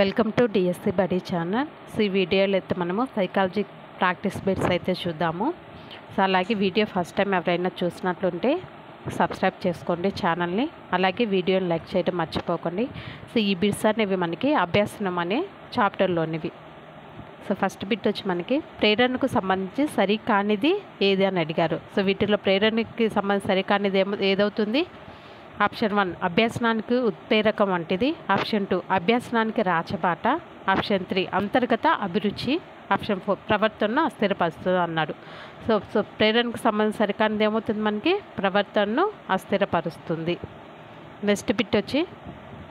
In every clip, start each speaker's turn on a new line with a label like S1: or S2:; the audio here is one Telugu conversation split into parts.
S1: Welcome to DSC buddy channel. So ఈ వీడియోలో అయితే మనము సైకాలజీ ప్రాక్టీస్ బిట్స్ అయితే చూద్దాము. సో అలాగే వీడియో ఫస్ట్ టైం ఎవరైనా చూసినట్లుంటే సబ్స్క్రైబ్ చేసుకోండి ఛానల్ని. అలాగే వీడియోని లైక్ చేయడం మర్చిపోకండి. సో ఈ బిట్స్ అనేవి మనకి అభ్యాసనం అనే చాప్టర్లోనివి. సో ఫస్ట్ బిట్ వచ్చి మనకి ప్రేరణకు సంబంధించి సరికానిది ఏది అని అడిగారు. సో వీటిలో ప్రేరణకి సంబంధించి సరికానిది ఏదవుతుంది? ఆప్షన్ 1 అభ్యసనానికి ఉత్ప్రేరకం వంటిది. ఆప్షన్ 2 అభ్యసనానికి రాచబాట. ఆప్షన్ 3 అంతర్గత అభిరుచి. ఆప్షన్ 4 ప్రవర్తనను అస్థిరపరుస్తుంది అన్నాడు. సో ప్రేరణకు సంబంధించి సరికానిది ఏమవుతుంది? మనకి ప్రవర్తనను అస్థిరపరుస్తుంది. నెక్స్ట్ బిట్ వచ్చి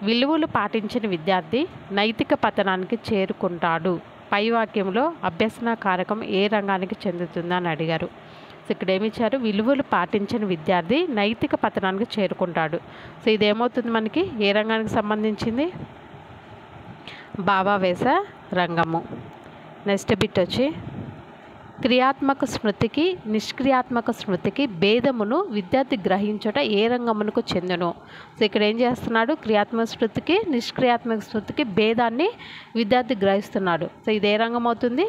S1: విలువలు పాటించిన విద్యార్థి నైతిక పతనానికి చేరుకుంటాడు. పై వాక్యంలో అభ్యసన కారకం ఏ రంగానికి చెందుతుందని అడిగారు. సో ఇక్కడ ఏమి ఇచ్చారు? విలువలు పాటించిన విద్యార్థి నైతిక పతనానికి చేరుకుంటాడు. సో ఇదేమవుతుంది మనకి? ఏ రంగానికి సంబంధించింది? భావావేశ రంగము. నెక్స్ట్ బిట్ వచ్చి క్రియాత్మక స్మృతికి నిష్క్రియాత్మక స్మృతికి భేదమును విద్యార్థి గ్రహించుట ఏ రంగమునకు చెందును? సో ఇక్కడ ఏం చేస్తున్నాడు? క్రియాత్మక స్మృతికి నిష్క్రియాత్మక స్మృతికి భేదాన్ని విద్యార్థి గ్రహిస్తున్నాడు. సో ఇది ఏ రంగం అవుతుంది?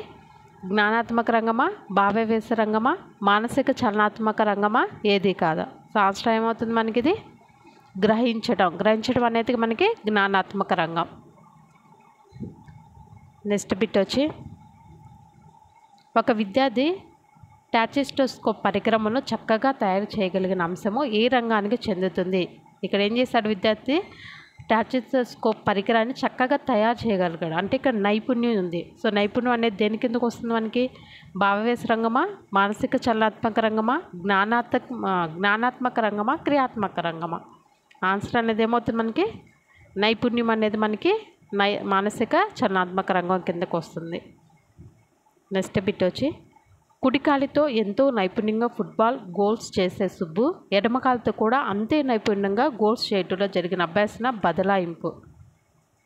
S1: జ్ఞానాత్మక రంగమా, భావావేశ రంగమా, మానసిక చలనాత్మక రంగమా? ఏది కాదా? సో ఆన్సర్ ఏమవుతుంది మనకి? ఇది గ్రహించడం అనేది మనకి జ్ఞానాత్మక రంగం. నెక్స్ట్ బిట్ వచ్చి ఒక విద్యార్థి టాచిస్టోస్కోప్ పరికరమును చక్కగా తయారు చేయగలిగిన అంశము ఏ రంగానికి చెందుతుంది? ఇక్కడ ఏం చేశాడు విద్యార్థి? టాచిస్టోస్కోప్ పరికరాన్ని చక్కగా తయారు చేయగలిగాడు. అంటే ఇక్కడ నైపుణ్యం ఉంది. సో నైపుణ్యం అనేది దేని కిందకు వస్తుంది మనకి? భావవేశ రంగమా, మానసిక చలనాత్మక రంగమా, జ్ఞానాత్మక రంగమా, క్రియాత్మక రంగమా? ఆన్సర్ అనేది ఏమవుతుంది మనకి? నైపుణ్యం అనేది మనకి మానసిక చలనాత్మక రంగం కిందకు వస్తుంది. నెక్స్ట్ బిట్ వచ్చి కుడికాలితో ఎంతో నైపుణ్యంగా ఫుట్బాల్ గోల్స్ చేసే సుబ్బు ఎడమకాలితో కూడా అంతే నైపుణ్యంగా గోల్స్ చేయటంలో జరిగిన అభ్యాసన బదలాయింపు.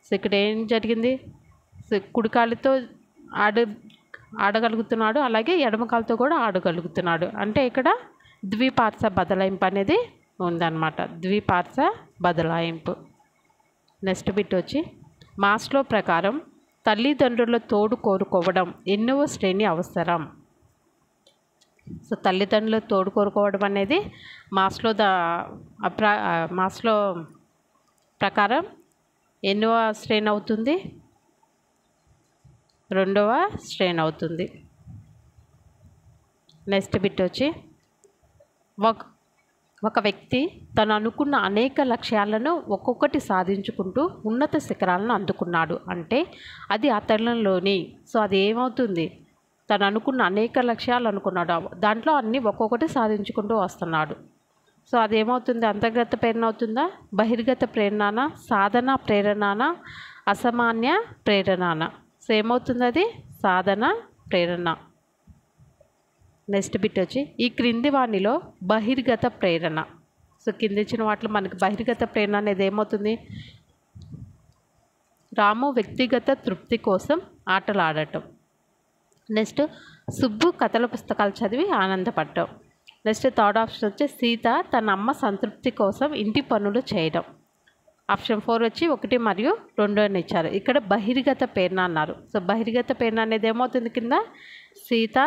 S1: సో ఇక్కడ ఏం జరిగింది? సో కుడికాలితో ఆడగలుగుతున్నాడు, అలాగే ఎడమకాలితో కూడా ఆడగలుగుతున్నాడు. అంటే ఇక్కడ ద్విపార్శ బదలాయింపు అనేది ఉందన్నమాట. ద్విపార్శ బదలాయింపు. నెక్స్ట్ బిట్ వచ్చి మాస్లో ప్రకారం తల్లిదండ్రుల తోడు కోరుకోవడం ఎన్నవ శ్రేణి అవసరం? సో తల్లిదండ్రులు తోడు కోరుకోవడం అనేది మాస్లో ప్రకారం ఎన్నవ శ్రేణి అవుతుంది? 2వ శ్రేణి అవుతుంది. నెక్స్ట్ బిట్ వచ్చి ఒక వ్యక్తి తను అనుకున్న అనేక లక్ష్యాలను ఒక్కొక్కటి సాధించుకుంటూ ఉన్నత శిఖరాలను అందుకున్నాడు. అంటే అది అతనిలోని సో అది ఏమవుతుంది? తను అనుకున్న అనేక లక్ష్యాలు అనుకున్నాడు, దాంట్లో అన్నీ ఒక్కొక్కటి సాధించుకుంటూ వస్తున్నాడు. సో అదేమవుతుంది? అంతర్గత ప్రేరణ అవుతుందా, బహిర్గత ప్రేరణనా, సాధన ప్రేరణనా, అసామాన్య ప్రేరణనా? సో ఏమవుతుంది? అది సాధన ప్రేరణ. నెక్స్ట్ బిట్ వచ్చి ఈ క్రింది వాణిలో బహిర్గత ప్రేరణ. సో కింద ఇచ్చిన వాటిలో మనకి బహిర్గత ప్రేరణ అనేది ఏమవుతుంది? రాము వ్యక్తిగత తృప్తి కోసం ఆటలు ఆడటం. నెక్స్ట్ సుబ్బు కథల పుస్తకాలు చదివి ఆనందపడటం. నెక్స్ట్ థర్డ్ ఆప్షన్ వచ్చి సీత తన అమ్మ సంతృప్తి కోసం ఇంటి పనులు చేయడం. ఆప్షన్ 4 వచ్చి 1 మరియు 2 అని ఇచ్చారు. ఇక్కడ బహిర్గత ప్రేరణ అన్నారు. సో బహిర్గత ప్రేరణ అనేది ఏమవుతుంది? కింద సీత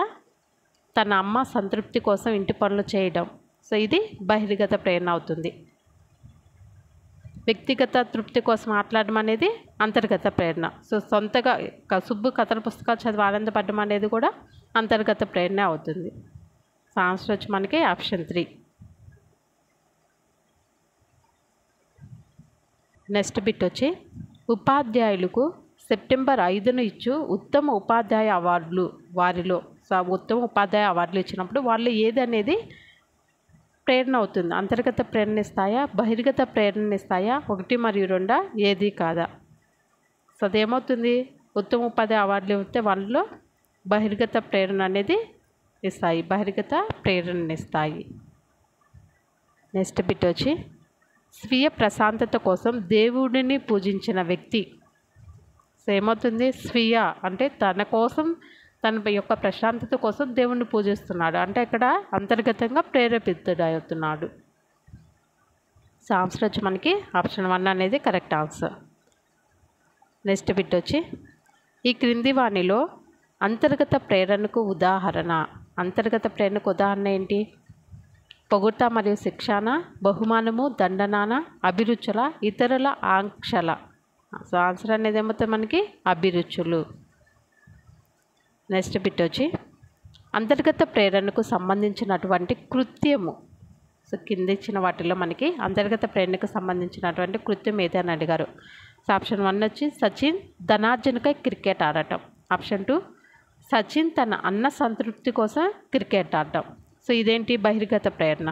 S1: తన అమ్మ సంతృప్తి కోసం ఇంటి పనులు చేయడం. సో ఇది బహిర్గత ప్రేరణ అవుతుంది. వ్యక్తిగత తృప్తి కోసం మాట్లాడడం అనేది అంతర్గత ప్రేరణ. సో సొంతగా సుబ్బు కథల పుస్తకాలు చదివి ఆనందపడడం అనేది కూడా అంతర్గత ప్రేరణ అవుతుంది. సో ఆన్సర్ వచ్చి మనకి ఆప్షన్ 3. నెక్స్ట్ బిట్ వచ్చి ఉపాధ్యాయులకు సెప్టెంబర్ 5న ఇచ్చు ఉత్తమ ఉపాధ్యాయ అవార్డులు వారిలో సో ఉత్తమ ఉపాధ్యాయ అవార్డులు ఇచ్చినప్పుడు వాళ్ళు ఏది అనేది ప్రేరణ అవుతుంది? అంతర్గత ప్రేరణ ఇస్తాయా, బహిర్గత ప్రేరణ ఇస్తాయా, 1 మరియు 2 ఏది కాదా? సో అదేమవుతుంది? ఉత్తమ ఉపాధ్యాయ అవార్డులు ఇస్తే వాళ్ళలో బహిర్గత ప్రేరణ అనేది ఇస్తాయి, బహిర్గత ప్రేరణ ఇస్తాయి. నెక్స్ట్ బిట్ వచ్చి స్వీయ ప్రశాంతత కోసం దేవుడిని పూజించిన వ్యక్తి. సో ఏమవుతుంది? స్వీయ అంటే తన కోసం, తన యొక్క ప్రశాంతత కోసం దేవుణ్ణి పూజిస్తున్నాడు. అంటే ఇక్కడ అంతర్గతంగా ప్రేరేపితుడవుతున్నాడు. సో ఆన్సర్ వచ్చి మనకి ఆప్షన్ 1 అనేది కరెక్ట్ ఆన్సర్. నెక్స్ట్ బిట్ వచ్చి ఈ క్రింది వానిలో అంతర్గత ప్రేరణకు ఉదాహరణ. అంతర్గత ప్రేరణకు ఉదాహరణ ఏంటి? పొగుట మరియు శిక్షణ, బహుమానము, దండనాన, అభిరుచుల, ఇతరుల ఆంక్షల. సో ఆన్సర్ అనేది ఏమవుతుంది మనకి? అభిరుచులు. నెక్స్ట్ బిట్ వచ్చి అంతర్గత ప్రేరణకు సంబంధించినటువంటి కృత్యము. సో కింద ఇచ్చిన వాటిలో మనకి అంతర్గత ప్రేరణకు సంబంధించినటువంటి కృత్యం ఏదని అడిగారు. సో ఆప్షన్ 1 వచ్చి సచిన్ ధనార్జనకై క్రికెట్ ఆడటం. ఆప్షన్ 2 సచిన్ తన అన్న సంతృప్తి కోసం క్రికెట్ ఆడటం. సో ఇదేంటి? బహిర్గత ప్రేరణ.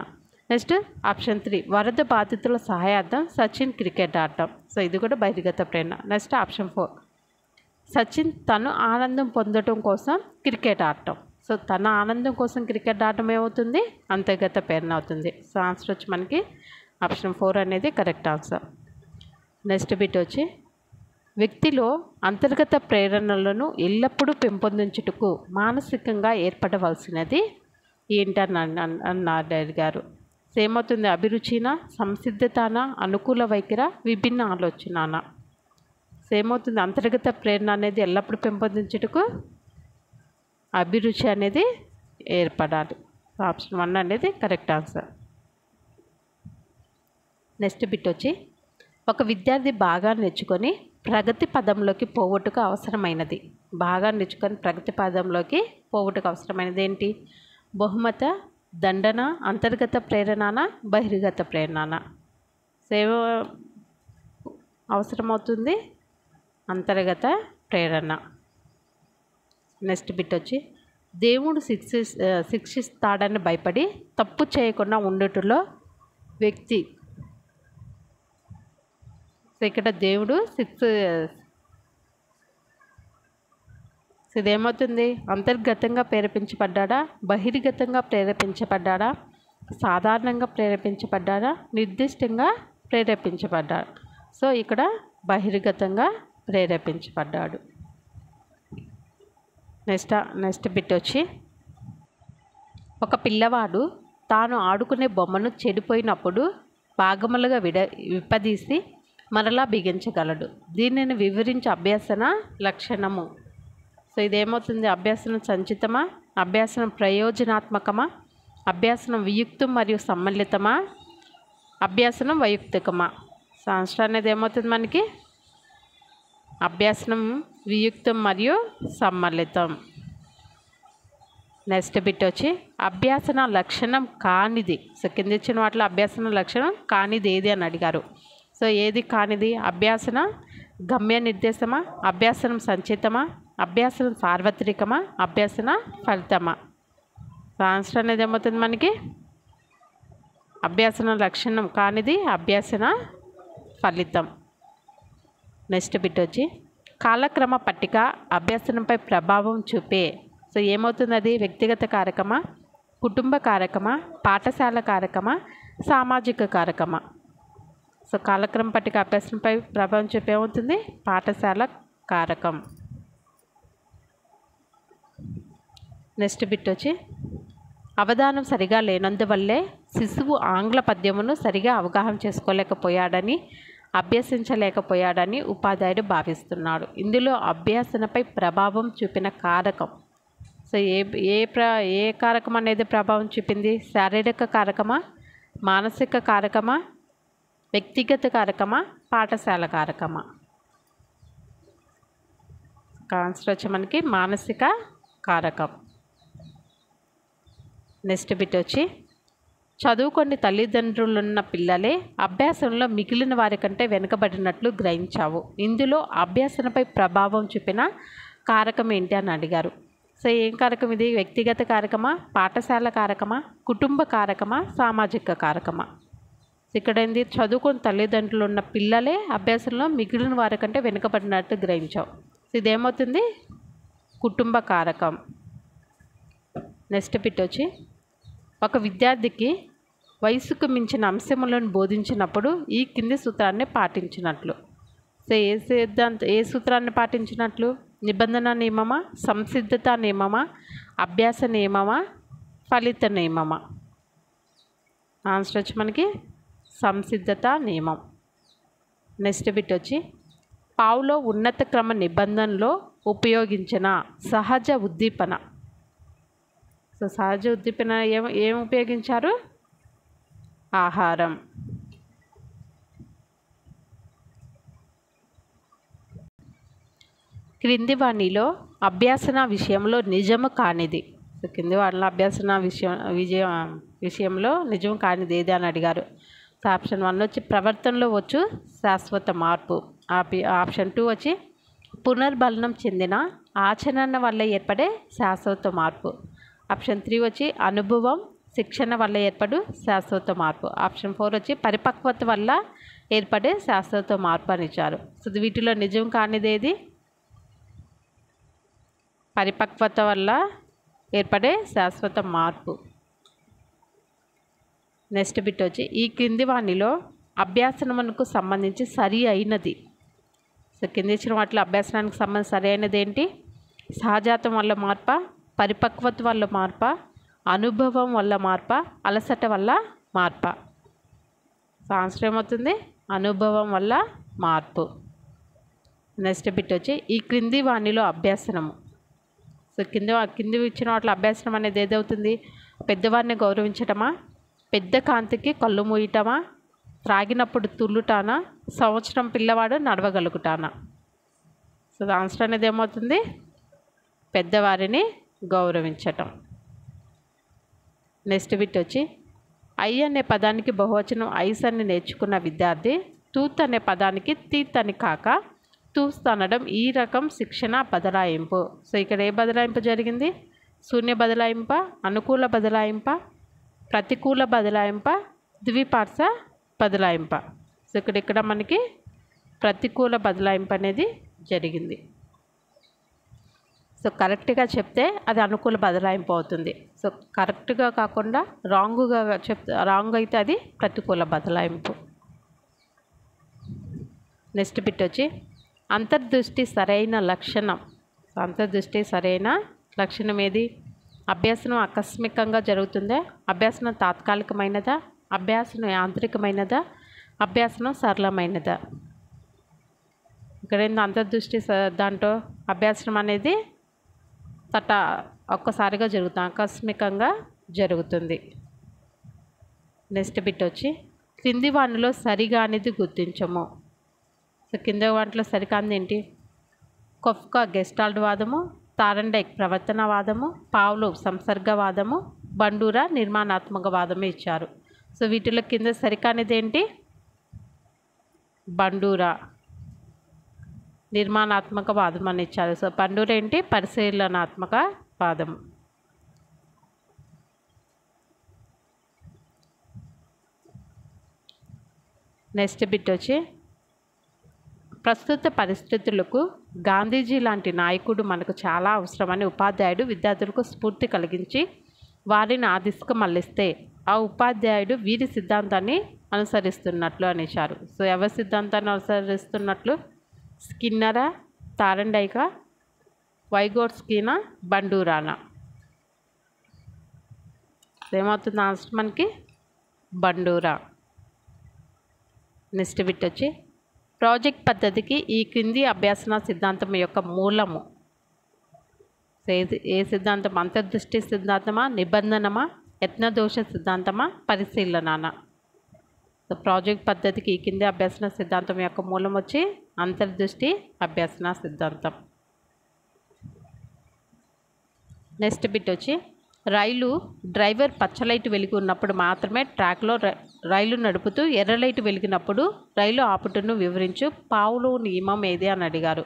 S1: నెక్స్ట్ ఆప్షన్ 3 వరద బాధితుల సహాయార్థం సచిన్ క్రికెట్ ఆడటం. సో ఇది కూడా బహిర్గత ప్రేరణ. నెక్స్ట్ ఆప్షన్ 4 సచిన్ తను ఆనందం పొందడం కోసం క్రికెట్ ఆడటం. సో తన ఆనందం కోసం క్రికెట్ ఆడటం ఏమవుతుంది? అంతర్గత ప్రేరణ అవుతుంది. సో ఆన్సర్ వచ్చి మనకి ఆప్షన్ 4 అనేది కరెక్ట్ ఆన్సర్. నెక్స్ట్ బిట్ వచ్చి వ్యక్తిలో అంతర్గత ప్రేరణలను ఎల్లప్పుడూ పెంపొందించుటకు మానసికంగా ఏర్పడవలసినది ఏంటని అడిగారు. సో ఏమవుతుంది? అభిరుచినా, సంసిద్ధతనా, అనుకూల వైఖరా, విభిన్న ఆలోచననా. సో ఏమవుతుంది? అంతర్గత ప్రేరణ అనేది ఎల్లప్పుడూ పెంపొందించుటకు అభిరుచి అనేది ఏర్పడాలి. సో ఆప్షన్ 1 అనేది కరెక్ట్ ఆన్సర్. నెక్స్ట్ బిట్ వచ్చి ఒక విద్యార్థి బాగా నేర్చుకొని ప్రగతి పదంలోకి పోవుటకు అవసరమైనది. బాగా నేర్చుకొని ప్రగతి పదంలోకి పోవుటకు అవసరమైనది ఏంటి? బహుమత, దండన, అంతర్గత ప్రేరణనా, బహిర్గత ప్రేరణనా. సేవ అవసరమవుతుంది అంతర్గత ప్రేరణ. నెక్స్ట్ బిట్ వచ్చి దేవుడు శిక్షిస్తాడని భయపడి తప్పు చేయకుండా ఉండుటలో వ్యక్తి. సో ఇక్కడ దేవుడు ఇదేమవుతుంది? అంతర్గతంగా ప్రేరేపించబడ్డా, బహిర్గతంగా ప్రేరేపించబడ్డా, సాధారణంగా ప్రేరేపించబడ్డా, నిర్దిష్టంగా ప్రేరేపించబడ్డాడు. సో ఇక్కడ బహిర్గతంగా ప్రేరేపించబడ్డాడు. నెక్స్ట్ బిట్ వచ్చి ఒక పిల్లవాడు తాను ఆడుకునే బొమ్మను చెడిపోయినప్పుడు భాగములుగా విప్పదీసి మరలా బిగించగలడు. దీనిని వివరించే అభ్యసన లక్షణము. సో ఇదేమవుతుంది? అభ్యసనం సంచితమా, అభ్యసనం ప్రయోజనాత్మకమా, అభ్యసనం వియుక్తం మరియు సమ్మిళితమా, అభ్యసనం వైయుక్తికమా. సో ఆన్సర్ అనేది ఏమవుతుంది మనకి? అభ్యసనం వియుక్తం మరియు సమ్మిళితం. నెక్స్ట్ బిట్ వచ్చి అభ్యసన లక్షణం కానిది. సో కింద ఇచ్చిన వాటిలో అభ్యసన లక్షణం కానిది ఏది అని అడిగారు. సో ఏది కానిది? అభ్యసన గమ్య నిర్దేశమా, అభ్యసనం సంచితమా, అభ్యసనం సార్వత్రికమా, అభ్యసన ఫలితమా. సో ఆన్సర్ అనేది ఏమవుతుంది మనకి? అభ్యసన లక్షణం కానిది అభ్యసన ఫలితం. నెక్స్ట్ బిట్ వచ్చి కాలక్రమ పట్టిక అభ్యసనంపై ప్రభావం చూపే. సో ఏమవుతుంది? అది వ్యక్తిగత కారకమా, కుటుంబ కారకమా, పాఠశాల కారకమా, సామాజిక కారకమా. సో కాలక్రమ పట్టిక అభ్యసనంపై ప్రభావం చూపే ఏమవుతుంది? పాఠశాల కారకం. నెక్స్ట్ బిట్ వచ్చి అవధానం సరిగా లేనందువల్లే శిశువు ఆంగ్ల పద్యమును సరిగా అవగాహన చేసుకోలేకపోయాడని, అభ్యసించలేకపోయాడని ఉపాధ్యాయుడు భావిస్తున్నాడు. ఇందులో అభ్యసనపై ప్రభావం చూపిన కారకం. సో ఏ కారకం అనేది ప్రభావం చూపింది? శారీరక కారకమా, మానసిక కారకమా, వ్యక్తిగత కారకమా, పాఠశాల కారకమా. ఆన్సర్ వచ్చి మనకి మానసిక కారకం. నెక్స్ట్ బిట్ వచ్చి చదువుకొని తల్లిదండ్రులున్న పిల్లలే అభ్యాసంలో మిగిలిన వారి కంటే వెనుకబడినట్లు గ్రహించావు. ఇందులో అభ్యాసనపై ప్రభావం చూపిన కారకం ఏంటి అని అడిగారు. సో ఏం కారకం ఇది? వ్యక్తిగత కారకమా, పాఠశాల కారకమా, కుటుంబ కారకమా, సామాజిక కారకమా. ఇక్కడ ఏంది? చదువుకొని తల్లిదండ్రులు ఉన్న పిల్లలే అభ్యాసంలో మిగిలిన వారి కంటే వెనుకబడినట్టు గ్రహించావు. సో ఇదేమవుతుంది? కుటుంబ కారకం. నెక్స్ట్ బిట్ వచ్చి ఒక విద్యార్థికి వయసుకు మించిన అంశములను బోధించినప్పుడు ఈ కింది సూత్రాన్ని పాటించినట్లు. సో ఏ సూత్రాన్ని పాటించినట్లు? నిబంధన నియమమా, సంసిద్ధత నియమమా, అభ్యాస నియమమా, ఫలిత నియమమా. ఆన్సర్ వచ్చి మనకి సంసిద్ధత నియమం. నెక్స్ట్ బిట్ వచ్చి పావులో ఉన్నత క్రమ నిబంధనలో ఉపయోగించిన సహజ ఉద్దీపన. సో సహజ ఉద్దీపన ఏం ఉపయోగించారు? ఆహారం. క్రింది వాణిలో అభ్యాసన విషయంలో నిజము కానిది. సో కింది వాటిలో అభ్యాసన విషయంలో నిజం కానిది ఏది అని అడిగారు. సో ఆప్షన్ 1 వచ్చి ప్రవర్తనలో వచ్చు శాశ్వత మార్పు. ఆప్షన్ 2 వచ్చి పునర్బలనం చెందిన ఆచరణ వల్ల ఏర్పడే శాశ్వత మార్పు. ఆప్షన్ 3 వచ్చి అనుభవం శిక్షణ వల్ల ఏర్పడు శాశ్వత మార్పు. ఆప్షన్ 4 వచ్చి పరిపక్వత వల్ల ఏర్పడే శాశ్వత మార్పు అని ఇచ్చారు. సో వీటిలో నిజం కానిది ఏది? పరిపక్వత వల్ల ఏర్పడే శాశ్వత మార్పు. నెక్స్ట్ బిట్ వచ్చి ఈ క్రింది వాణిలో అభ్యాసనమునకు సంబంధించి సరి అయినది. సో కింది ఇచ్చిన వాటిలో అభ్యాసనానికి సంబంధించి సరి అయినది ఏంటి? సహజాతం వల్ల మార్ప, పరిపక్వత వల్ల మార్ప, అనుభవం వల్ల మార్ప, అలసట వల్ల మార్ప. సో ఆన్సర్ ఏమవుతుంది? అనుభవం వల్ల మార్పు. నెక్స్ట్ బిట్ వచ్చి ఈ క్రింది వాణిలో అభ్యాసనము. సో కింది ఇచ్చిన వాటిలో అభ్యాసనం అనేది ఏదవుతుంది? పెద్దవారిని గౌరవించటమా, పెద్ద కాంతికి కళ్ళు మూయటమా, త్రాగినప్పుడు తుల్లుటానా, సంవత్సరం పిల్లవాడు నడవగలుగుతానా. సో ఆన్సర్ అనేది ఏమవుతుంది? పెద్దవారిని గౌరవించటం. నెక్స్ట్ బిట్ వచ్చి ఐ అనే పదానికి బహువచనం ఐస్ అని నేర్చుకున్న విద్యార్థి తూత్ అనే పదానికి తీత్ అని కాక తూస్త్ అనడం ఈ రకం శిక్షణ బదలాయింపు. సో ఇక్కడ ఏ బదలాయింపు జరిగింది? శూన్య బదలాయింప, అనుకూల బదలాయింప, ప్రతికూల బదలాయింప, ద్విపార్శ్వ బదలాయింప. సో ఇక్కడ మనకి ప్రతికూల బదలాయింపు అనేది జరిగింది. సో కరెక్ట్గా చెప్తే అది అనుకూల బదలాయింపు అవుతుంది. సో కరెక్ట్గా కాకుండా రాంగ్ అయితే అది ప్రతికూల బదలాయింపు. నెక్స్ట్ బిట్ వచ్చి అంతర్దృష్టి సరైన లక్షణం. అంతర్దృష్టి సరైన లక్షణం ఏది? అభ్యాసనం ఆకస్మికంగా జరుగుతుందా, అభ్యాసనం తాత్కాలికమైనదా, అభ్యాసనం యాంత్రికమైనదా, అభ్యాసనం సరళమైనదా. ఇక్కడ ఏంది అంతర్దృష్టి దాంట్లో అభ్యాసనం అనేది ఒక్కసారిగా జరుగుతుంది, ఆకస్మికంగా జరుగుతుంది. నెక్స్ట్ బిట్ వచ్చి క్రింది వాటిలో సరిగానిది గుర్తించము. సో కింద వాటిలో సరికానిది ఏంటి? కొఫ్కా గెస్టాల్ట్ వాదము, తారండైక్ ప్రవర్తనవాదము, పావ్లోవ్ సంసర్గవాదము, బండూరా నిర్మాణాత్మక వాదము ఇచ్చారు. సో వీటిలో కింద సరికానిది ఏంటి? బండూరా నిర్మాణాత్మక వాదం అని ఇచ్చారు. సో బండూరా ఏంటి? పరిశీలనాత్మక వాదము. నెక్స్ట్ బిట్ వచ్చి ప్రస్తుత పరిస్థితులకు గాంధీజీ లాంటి నాయకుడు మనకు చాలా అవసరమని ఉపాధ్యాయుడు విద్యార్థులకు స్ఫూర్తి కలిగించి వారిని ఆ దిశకు మళ్ళిస్తే ఆ ఉపాధ్యాయుడు వీరి సిద్ధాంతాన్ని అనుసరిస్తున్నట్లు అనేశారు. సో ఎవరి సిద్ధాంతాన్ని అనుసరిస్తున్నట్లు? స్కిన్నరా, తారండైకా, వైగోట్స్కీనా, బండూరానా. ఏమవుతుంది ఆన్సర్ మనకి? బండూరా. నెక్స్ట్ బిట్ వచ్చి ప్రాజెక్ట్ పద్ధతికి ఈ క్రింది అభ్యాసన సిద్ధాంతం యొక్క మూలము. ఏ సిద్ధాంతం? అంతర్దృష్టి సిద్ధాంతమా, నిబంధనమా, యత్నదోష సిద్ధాంతమా, పరిశీలనానా. సో ప్రాజెక్ట్ పద్ధతికి ఈ కింది అభ్యాసన సిద్ధాంతం యొక్క మూలం వచ్చి అంతర్దృష్టి అభ్యాసన సిద్ధాంతం. నెక్స్ట్ బిట్ వచ్చి రైలు డ్రైవర్ పచ్చ లైట్ వెలిగి ఉన్నప్పుడు మాత్రమే ట్రాక్లో రైలు నడుపుతూ ఎర్ర లైట్ వెలిగినప్పుడు రైలు ఆపుటను వివరించు పావ్లోవ్ నియమం ఏది అని అడిగారు.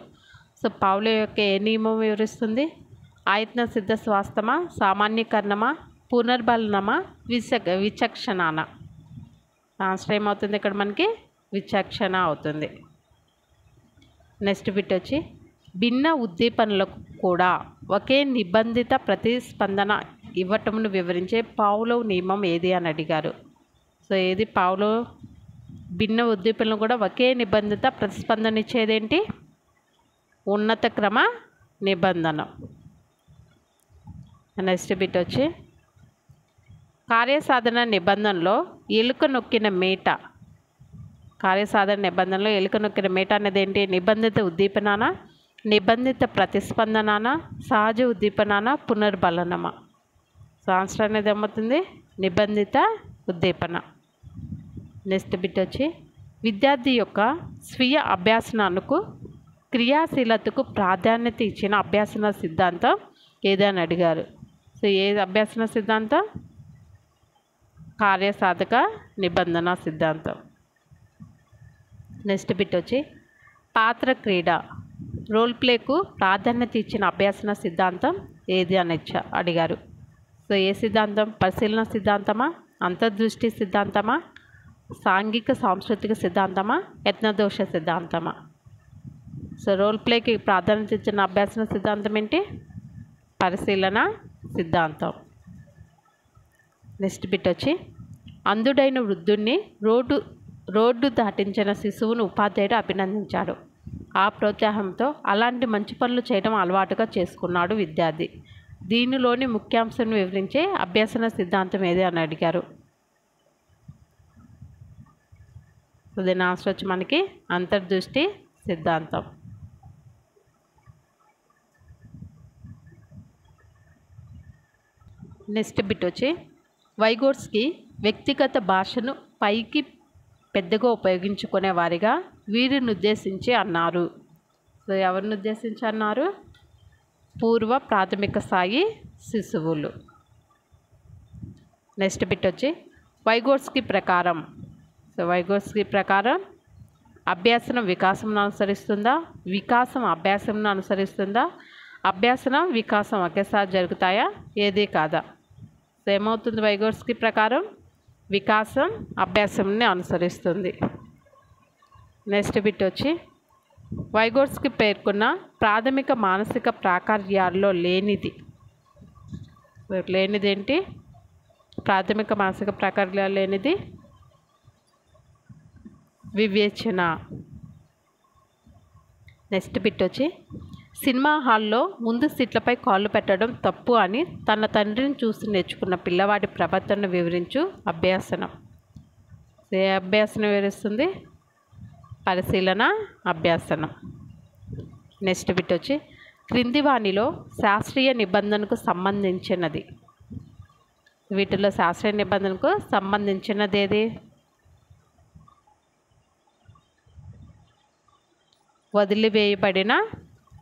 S1: సో పావ్లోవ్ యొక్క ఏ నియమం వివరిస్తుంది? ఆయత్న సిద్ధ స్వాస్థమా, సామాన్యీకరణమా, పునర్బలనమా, విచక్షణానా. ఆన్సర్ ఏమవుతుంది ఇక్కడ మనకి? విచక్షణ అవుతుంది. నెక్స్ట్ బిట్ వచ్చి భిన్న ఉద్దీపనలకు కూడా ఒకే నిబంధిత ప్రతిస్పందన ఇవ్వటమును వివరించే పావ్లోవ్ నియమం ఏది అని అడిగారు. సో ఏది పావ్లోవ్? భిన్న ఉద్దీపనలు కూడా ఒకే నిబంధిత ప్రతిస్పందన ఇచ్చేదేంటి? ఉన్నత క్రమ నిబంధన. నెక్స్ట్ బిట్ వచ్చి కార్యసాధన నిబంధనలో ఎలుక నొక్కిన మేట కార్యసాధన నిబంధనలో ఎలుక నొక్కిన మీట అనేది ఏంటి? నిబంధిత ఉద్దీపనానా, నిబంధిత ప్రతిస్పందనానా, సహజ ఉద్దీపనానా, పునర్బలనమా? సో ఆన్సర్ అనేది ఏమవుతుంది? నిబంధిత ఉద్దీపన. నెక్స్ట్ బిట్ వచ్చి విద్యార్థి యొక్క స్వీయ అభ్యాసనకు క్రియాశీలతకు ప్రాధాన్యత ఇచ్చిన అభ్యాసన సిద్ధాంతం ఏదని అడిగారు. సో ఏ అభ్యాసన సిద్ధాంతం? కార్యసాధక నిబంధన సిద్ధాంతం. నెక్స్ట్ బిట్ వచ్చి పాత్ర క్రీడ రోల్ ప్లేకు ప్రాధాన్యత ఇచ్చిన అభ్యాసన సిద్ధాంతం ఏది అని అడిగారు. సో ఏ సిద్ధాంతం? పరిశీలన సిద్ధాంతమా, అంతర్దృష్టి సిద్ధాంతమా, సాంఘిక సాంస్కృతిక సిద్ధాంతమా, యత్నదోష సిద్ధాంతమా? సో రోల్ ప్లేకి ప్రాధాన్యత ఇచ్చిన అభ్యాసన సిద్ధాంతం ఏంటి? పరిశీలన సిద్ధాంతం. నెక్స్ట్ బిట్ వచ్చి అంధుడైన వృద్ధుణ్ణి రోడ్డు దాటించిన శిశువును ఉపాధ్యాయుడు అభినందించాడు. ఆ ప్రోత్సాహంతో అలాంటి మంచి పనులు చేయడం అలవాటుగా చేసుకున్నాడు విద్యార్థి. దీనిలోని ముఖ్యాంశం వివరించే అభ్యసన సిద్ధాంతం ఏది అని అడిగారు. సో దీని ఆన్సర్ వచ్చి మనకి అంతర్దృష్టి సిద్ధాంతం. నెక్స్ట్ బిట్ వచ్చి వైగోట్స్కి వ్యక్తిగత భాషను పైకి పెద్దగా ఉపయోగించుకునే వారిగా వీరిని ఉద్దేశించి అన్నారు. సో ఎవరిని ఉద్దేశించి అన్నారు? పూర్వ ప్రాథమిక స్థాయి శిశువులు. నెక్స్ట్ బిట్ వచ్చి వైగోట్స్కి ప్రకారం, సో వైగోట్స్కి ప్రకారం అభ్యాసనం వికాసం అనుసరిస్తుందా, వికాసం అభ్యాసంను అనుసరిస్తుందా, అభ్యాసనం వికాసం ఒకేసారి జరుగుతాయా, ఏది కాదా? సో ఏమవుతుంది? వైగోట్స్కి ప్రకారం వికాసం అభ్యాసంని అనుసరిస్తుంది. నెక్స్ట్ బిట్ వచ్చి వైగోట్స్కి పేర్కొన్న ప్రాథమిక మానసిక ప్రాకార్యాల్లో లేనిది ఏంటి? ప్రాథమిక మానసిక ప్రాకార్యాలు లేనిది వివేచన. నెక్స్ట్ బిట్ వచ్చి సినిమా హాల్లో ముందు సీట్లపై కాళ్ళు పెట్టడం తప్పు అని తన తండ్రిని చూసి నేర్చుకున్న పిల్లవాడి ప్రవర్తనను వివరించు అభ్యాసనం. ఏ అభ్యాసనం వివరిస్తుంది? పరిశీలన అభ్యాసనం. నెక్స్ట్ బిట్ వచ్చి క్రింది వాణిలో శాస్త్రీయ నిబంధనకు సంబంధించినది. వీటిలో శాస్త్రీయ నిబంధనకు సంబంధించినది ఏది? వదిలివేయబడిన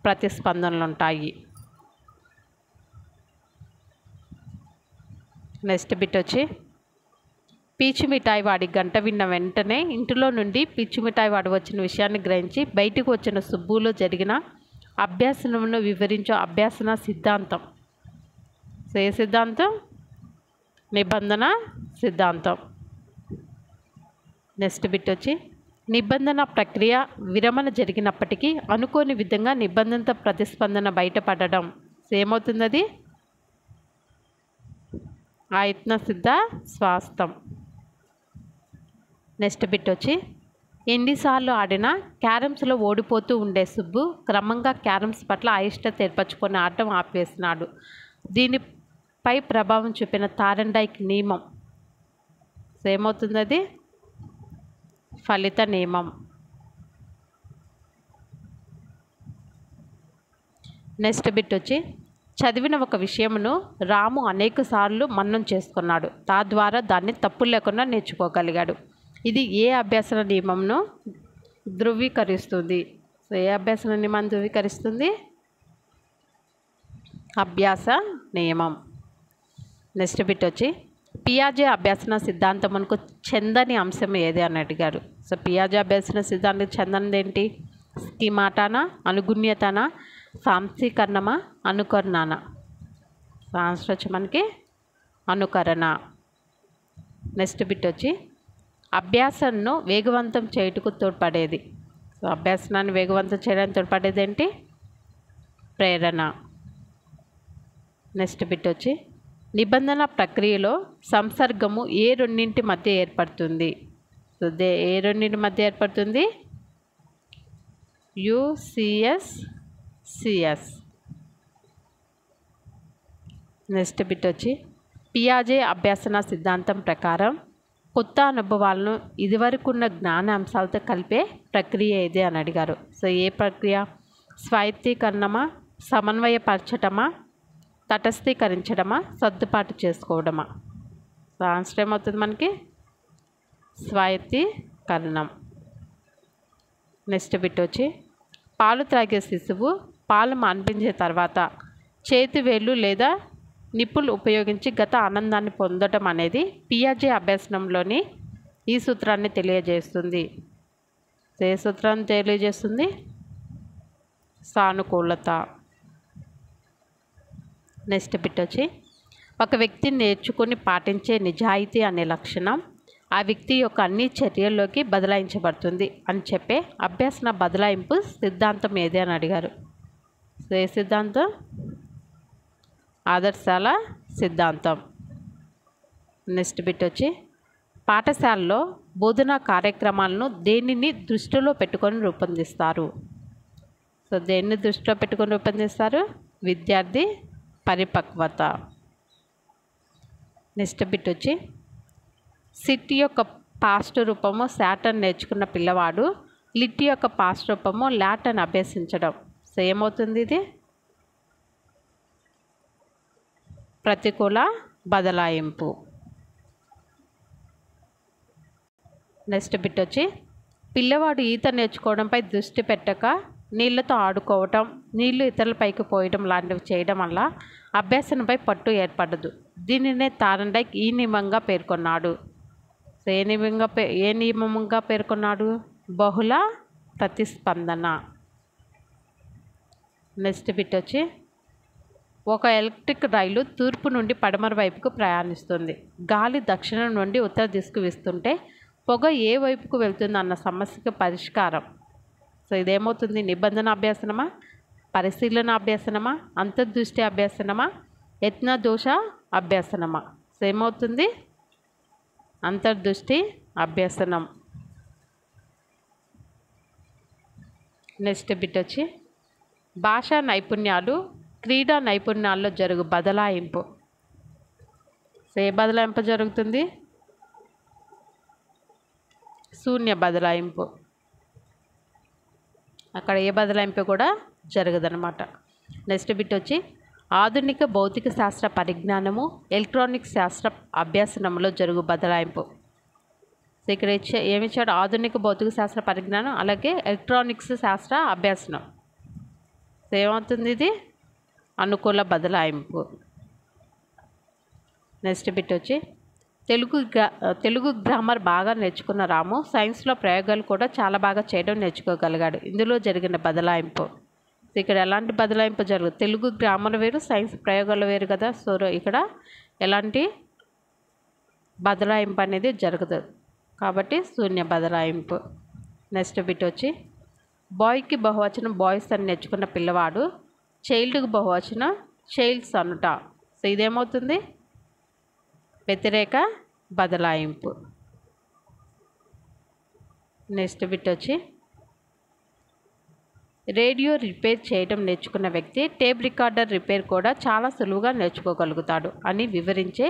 S1: ప్రతిస్పందనలు ఉంటాయి. నెక్స్ట్ బిట్ వచ్చి పీచు మిఠాయి వాడి గంట విన్న వెంటనే ఇంటిలో నుండి పీచు మిఠాయి వాడు వచ్చిన విషయాన్ని గ్రహించి బయటకు వచ్చిన సుబ్బులో జరిగిన అభ్యాసనను వివరించే అభ్యాసన సిద్ధాంతం. సో ఏ సిద్ధాంతం? నిబంధన సిద్ధాంతం. నెక్స్ట్ బిట్ వచ్చి నిబంధన ప్రక్రియ విరమణ జరిగినప్పటికీ అనుకోని విధంగా నిబంధన ప్రతిస్పందన బయటపడడం ఏమవుతుంది? అది ఆయత్న సిద్ధ స్వాస్థం. నెక్స్ట్ బిట్ వచ్చి ఎన్నిసార్లు ఆడినా క్యారమ్స్లో ఓడిపోతూ ఉండే సుబ్బు క్రమంగా క్యారమ్స్ పట్ల అయిష్టత ఏర్పరచుకొని ఆడటం ఆపివేసినాడు. దీనిపై ప్రభావం చూపిన థార్న్డైక్ నియమం ఏమవుతుంది? అది ఫలిత నియమం. నెక్స్ట్ బిట్ వచ్చి చదివిన ఒక విషయమును రాము అనేక సార్లు మననం చేసుకున్నాడు. తద్వారా దాన్ని తప్పు లేకుండా నేర్చుకోగలిగాడు. ఇది ఏ అభ్యాసన నియమంను ధృవీకరిస్తుంది? సో ఏ అభ్యాసన నియమాన్ని ధృవీకరిస్తుంది? అభ్యాస నియమం. నెక్స్ట్ బిట్ వచ్చి పియాజే అభ్యాసన సిద్ధాంతమునకు చెందని అంశం ఏది అని అడిగారు. సో పియాజే అభ్యాసన సిద్ధాంతం చెందనిది ఏంటి? స్కీమాటానా, అనుగుణ్యతనా, సాంశీకరణమా, అనుకరణనా? సో ఆన్సర్ వచ్చి మనకి అనుకరణ. నెక్స్ట్ బిట్ వచ్చి అభ్యాసంను వేగవంతం చేయుటకు తోడ్పడేది. సో అభ్యాసనాన్ని వేగవంతం చేయడానికి తోడ్పడేది ఏంటి? ప్రేరణ. నెక్స్ట్ బిట్ వచ్చి నిబంధన ప్రక్రియలో సంసర్గము ఏ రెండింటి మధ్య ఏర్పడుతుంది? సో ఏ రెండింటి మధ్య ఏర్పడుతుంది? యుసిఎస్ సిఎస్. నెక్స్ట్ బిట్ వచ్చి పియాజే అభ్యాసన సిద్ధాంతం ప్రకారం కొత్త అనుభవాలను ఇదివరకున్న జ్ఞాన అంశాలతో కలిపే ప్రక్రియ ఏది అని అడిగారు. సో ఏ ప్రక్రియ? స్వాయత్తీకరణమా, సమన్వయపరచటమా, తటస్థీకరించడమా, సర్దుబాటు చేసుకోవడమా? సో ఆన్సర్ ఏమవుతుంది మనకి? స్వాయత్తీకరణం. నెక్స్ట్ బిట్ వచ్చి, పాలు త్రాగే శిశువు పాలు మాన్పించిన తర్వాత చేతివేళ్ళు లేదా నిప్పులు ఉపయోగించి గత ఆనందాన్ని పొందడం అనేది పియాజే అభ్యసనంలోని ఈ సూత్రాన్ని తెలియజేస్తుంది. ఏ సూత్రాన్ని తెలియజేస్తుంది? సానుకూలత. నెక్స్ట్ బిట్ వచ్చి, ఒక వ్యక్తి నేర్చుకుని పాటించే నిజాయితీ అనే లక్షణం ఆ వ్యక్తి యొక్క అన్ని చర్యల్లోకి బదలాయించబడుతుంది అని చెప్పే అభ్యసన బదలాయింపు సిద్ధాంతం ఏది అని అడిగారు. సో ఏ సిద్ధాంతం? ఆదర్శాల సిద్ధాంతం. నెక్స్ట్ బిట్ వచ్చి, పాఠశాలలో బోధనా కార్యక్రమాలను దేనిని దృష్టిలో పెట్టుకొని రూపొందిస్తారు? సో దేన్ని దృష్టిలో పెట్టుకొని రూపొందిస్తారు? విద్యార్థి పరిపక్వత. నెక్స్ట్ బిట్ వచ్చి, సిట్ యొక్క పాస్ట్ రూపము శాటన్ నేర్చుకున్న పిల్లవాడు లిట్ యొక్క పాస్ట్ రూపము లాటన్ అభ్యసించడం. సో ఏమవుతుంది ఇది? ప్రతికూల బదలాయింపు. నెక్స్ట్ బిట్ వచ్చి, పిల్లవాడు ఈత నేర్చుకోవడంపై దృష్టి పెట్టక నీళ్ళతో ఆడుకోవటం, నీళ్లు ఇతరులపైకి పోయడం లాంటివి చేయడం వల్ల అభ్యసనపై పట్టు ఏర్పడదు. దీనినే థార్న్డైక్ ఈ నియమంగా పేర్కొన్నాడు. సో ఏ నియమంగా పేర్కొన్నాడు? బహుళ ప్రతిస్పందన. నెక్స్ట్ బిట్ వచ్చి, ఒక ఎలక్ట్రిక్ రైలు తూర్పు నుండి పడమర వైపుకు ప్రయాణిస్తుంది. గాలి దక్షిణం నుండి ఉత్తర దిశకు వీస్తుంటే పొగ ఏ వైపుకు వెళ్తుంది అన్న సమస్యకు పరిష్కారం. సో ఇదేమవుతుంది? నిబంధన అభ్యసనమా, పరిశీలన అభ్యసనమా, అంతర్దృష్టి అభ్యసనమా, యత్నదోష అభ్యసనమా? సో ఏమవుతుంది? అంతర్దృష్టి అభ్యసనం. నెక్స్ట్ బిట్ వచ్చి, భాషా నైపుణ్యాలు క్రీడా నైపుణ్యాల్లో జరుగు బదలాయింపు. సో ఏ బదలాయింపు జరుగుతుంది? శూన్య బదలాయింపు. అక్కడ ఏ బదలాయింపు కూడా జరగదన్నమాట. నెక్స్ట్ బిట్ వచ్చి, ఆధునిక భౌతిక శాస్త్ర పరిజ్ఞానము ఎలక్ట్రానిక్ శాస్త్ర అభ్యసనంలో జరుగు బదలాయింపు. సో ఇక్కడ ఏమిచ్చాడు? ఆధునిక భౌతిక శాస్త్ర పరిజ్ఞానం అలాగే ఎలక్ట్రానిక్స్ శాస్త్ర అభ్యసనం. సో ఏమవుతుంది ఇది? అనుకూల బదలాయింపు. నెక్స్ట్ బిట్ వచ్చి, తెలుగు గ్రామర్ బాగా నేర్చుకున్న రాము సైన్స్లో ప్రయోగాలు కూడా చాలా బాగా చేయడం నేర్చుకోగలిగాడు. ఇందులో జరిగిన బదలాయింపు. ఇక్కడ ఎలాంటి బదలాయింపు జరుగుతుంది? తెలుగు గ్రామర్ వేరు, సైన్స్ ప్రయోగాలు వేరు కదా. సో ఇక్కడ ఎలాంటి బదలాయింపు అనేది జరగదు కాబట్టి శూన్య బదలాయింపు. నెక్స్ట్ బిట్ వచ్చి, బాయ్కి బహువచనం బాయ్స్ అని నేర్చుకున్న పిల్లవాడు చైల్డ్కి బహువచనం చైల్డ్స్ అనుట. సో ఇదేమవుతుంది? వ్యతిరేక బదలాయింపు. నెక్స్ట్ బిట్ వచ్చి, రేడియో రిపేర్ చేయడం నేర్చుకున్న వ్యక్తి టేప్ రికార్డర్ రిపేర్ కూడా చాలా సులువుగా నేర్చుకోగలుగుతాడు అని వివరించే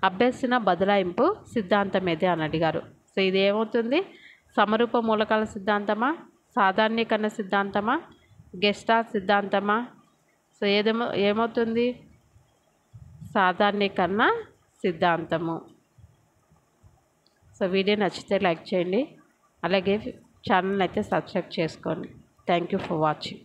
S1: అభ్యసన బదలాయింపు సిద్ధాంతం ఏదే అని అడిగారు. సో ఇది ఏమవుతుంది? సమరూప మూలకాల సిద్ధాంతమా, సాధారణీకరణ సిద్ధాంతమా, గెస్టాల్ట్ సిద్ధాంతమా? సో ఏమవుతుంది? సాధారణీకరణ సిద్ధాంతము. సో వీడియో నచ్చితే లైక్ చేయండి, అలాగే ఛానల్ అయితే సబ్స్క్రైబ్ చేసుకోండి. Thank you for watching.